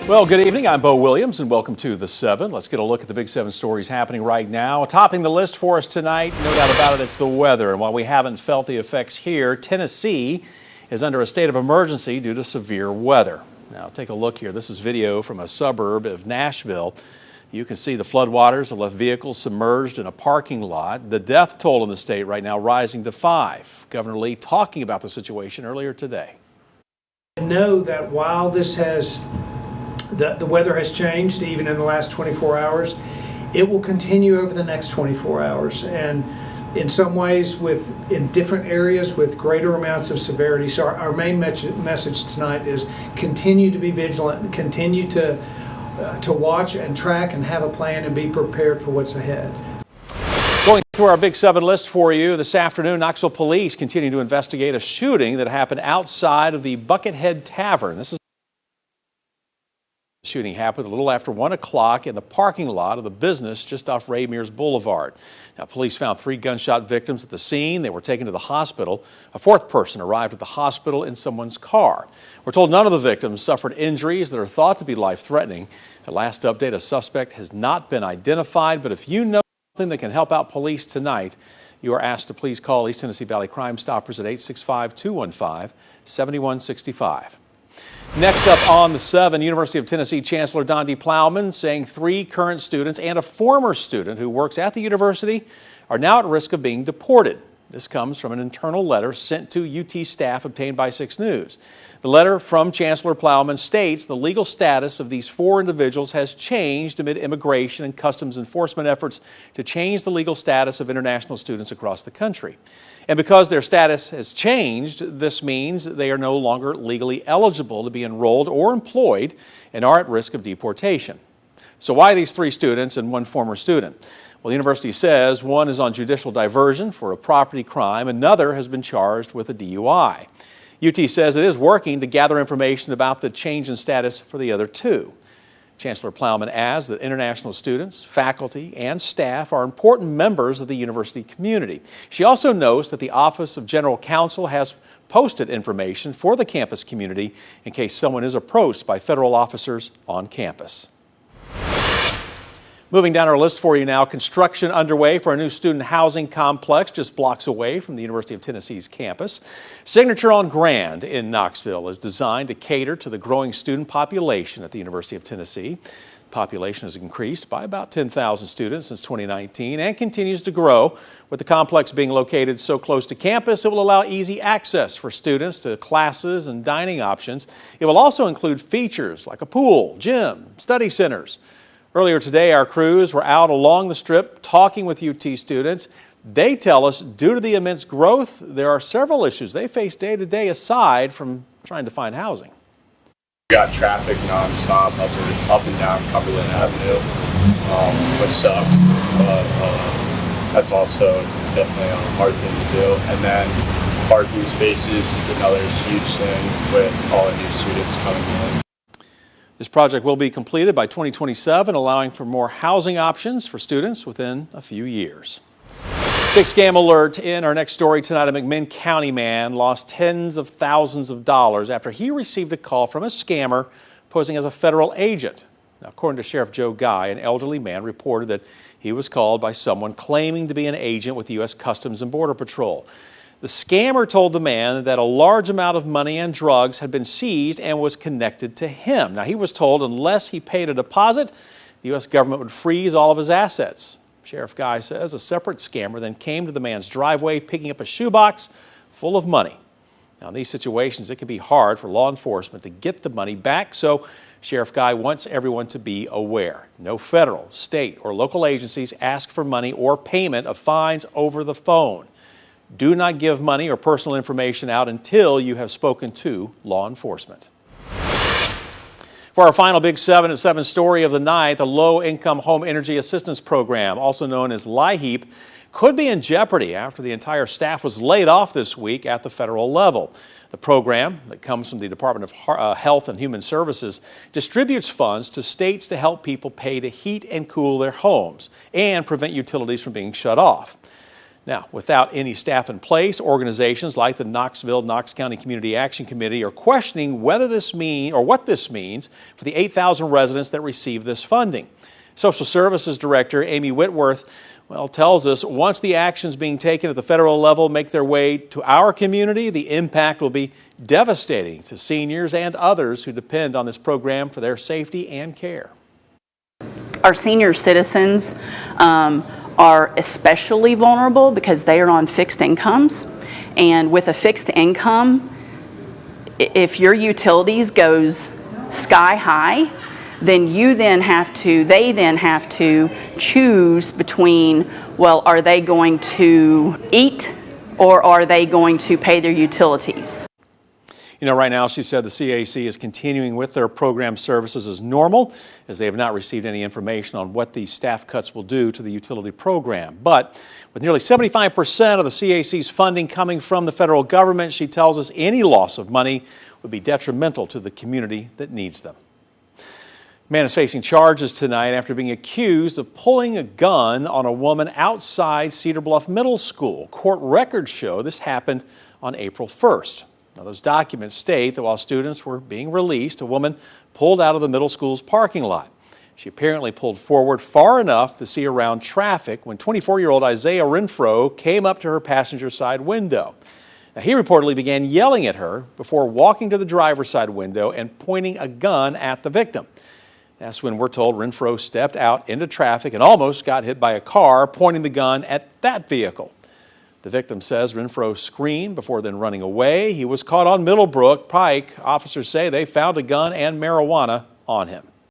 Well, good evening. I'm Bo Williams, and welcome to The 7. Let's get a look at the Big 7 stories happening right now. Topping the list for us tonight, no doubt about it, it's the weather. And while we haven't felt the effects here, Tennessee is under a state of emergency due to severe weather. Now, take a look here. This is video from a suburb of Nashville. You can see the floodwaters have left vehicles submerged in a parking lot. The death toll in the state right now rising to 5. Governor Lee talking about the situation earlier today. Know that while this has the weather has changed even in the last 24 hours, it will continue over the next 24 hours, and in some ways in different areas with greater amounts of severity. So our main message tonight is continue to be vigilant, continue to watch and track and have a plan and be prepared for what's ahead. Going through our Big 7 list for you this afternoon, Knoxville police continue to investigate a shooting that happened outside of the Buckethead Tavern. This shooting happened a little after 1 o'clock in the parking lot of the business just off Ray Mears Boulevard. Now, police found 3 gunshot victims at the scene. They were taken to the hospital. A 4th person arrived at the hospital in someone's car. We're told none of the victims suffered injuries that are thought to be life-threatening. At last update, a suspect has not been identified, but if you know something that can help out police tonight, you are asked to please call East Tennessee Valley Crime Stoppers at 865-215-7165. Next up on the 7, University of Tennessee Chancellor Don D. Plowman saying 3 current students and a former student who works at the university are now at risk of being deported. This comes from an internal letter sent to UT staff obtained by 6 News. The letter from Chancellor Plowman states the legal status of these 4 individuals has changed amid immigration and customs enforcement efforts to change the legal status of international students across the country. And because their status has changed, this means they are no longer legally eligible to be enrolled or employed and are at risk of deportation. So why these 3 students and 1 former student? Well, the university says 1 is on judicial diversion for a property crime. Another has been charged with a DUI. UT says it is working to gather information about the change in status for the other 2. Chancellor Plowman adds that international students, faculty, and staff are important members of the university community. She also notes that the Office of General Counsel has posted information for the campus community in case someone is approached by federal officers on campus. Moving down our list for you now, construction underway for a new student housing complex just blocks away from the University of Tennessee's campus. Signature on Grand in Knoxville is designed to cater to the growing student population at the University of Tennessee. The population has increased by about 10,000 students since 2019 and continues to grow. With the complex being located so close to campus, it will allow easy access for students to classes and dining options. It will also include features like a pool, gym, study centers. Earlier today, our crews were out along the Strip talking with UT students. They tell us due to the immense growth, there are several issues they face day to day aside from trying to find housing. We got traffic nonstop up and down Cumberland Avenue, which sucks, but that's also definitely a hard thing to do. And then parking spaces is another huge thing with all the new students coming in. This project will be completed by 2027, allowing for more housing options for students within a few years. Big scam alert in our next story tonight. A McMinn County man lost tens of thousands of dollars after he received a call from a scammer posing as a federal agent. Now, according to Sheriff Joe Guy, an elderly man reported that he was called by someone claiming to be an agent with the U.S. Customs and Border Patrol. The scammer told the man that a large amount of money and drugs had been seized and was connected to him. Now, he was told unless he paid a deposit, the U.S. government would freeze all of his assets. Sheriff Guy says a separate scammer then came to the man's driveway, picking up a shoebox full of money. Now, in these situations, it can be hard for law enforcement to get the money back, so Sheriff Guy wants everyone to be aware. No federal, state, or local agencies ask for money or payment of fines over the phone. Do not give money or personal information out until you have spoken to law enforcement. For our final Big 7 at 7 story of the night, the Low-Income Home Energy Assistance Program, also known as LIHEAP, could be in jeopardy after the entire staff was laid off this week at the federal level. The program, that comes from the Department of Health and Human Services, distributes funds to states to help people pay to heat and cool their homes and prevent utilities from being shut off. Now, without any staff in place, organizations like the Knox County Community Action Committee are questioning whether this means or what this means for the 8,000 residents that receive this funding. Social Services Director Amy Whitworth, tells us once the actions being taken at the federal level make their way to our community, the impact will be devastating to seniors and others who depend on this program for their safety and care. Our senior citizens are especially vulnerable because they are on fixed incomes, and with a fixed income, if your utilities goes sky high, then they then have to choose between, well, are they going to eat or are they going to pay their utilities? Right now, she said the CAC is continuing with their program services as normal, as they have not received any information on what these staff cuts will do to the utility program. But with nearly 75% of the CAC's funding coming from the federal government, she tells us any loss of money would be detrimental to the community that needs them. A man is facing charges tonight after being accused of pulling a gun on a woman outside Cedar Bluff Middle School. Court records show this happened on April 1st. Now, those documents state that while students were being released, a woman pulled out of the middle school's parking lot. She apparently pulled forward far enough to see around traffic when 24-year-old Isaiah Renfro came up to her passenger side window. Now, he reportedly began yelling at her before walking to the driver's side window and pointing a gun at the victim. That's when we're told Renfro stepped out into traffic and almost got hit by a car, pointing the gun at that vehicle. The victim says Renfro screamed before then running away. He was caught on Middlebrook Pike. Officers say they found a gun and marijuana on him.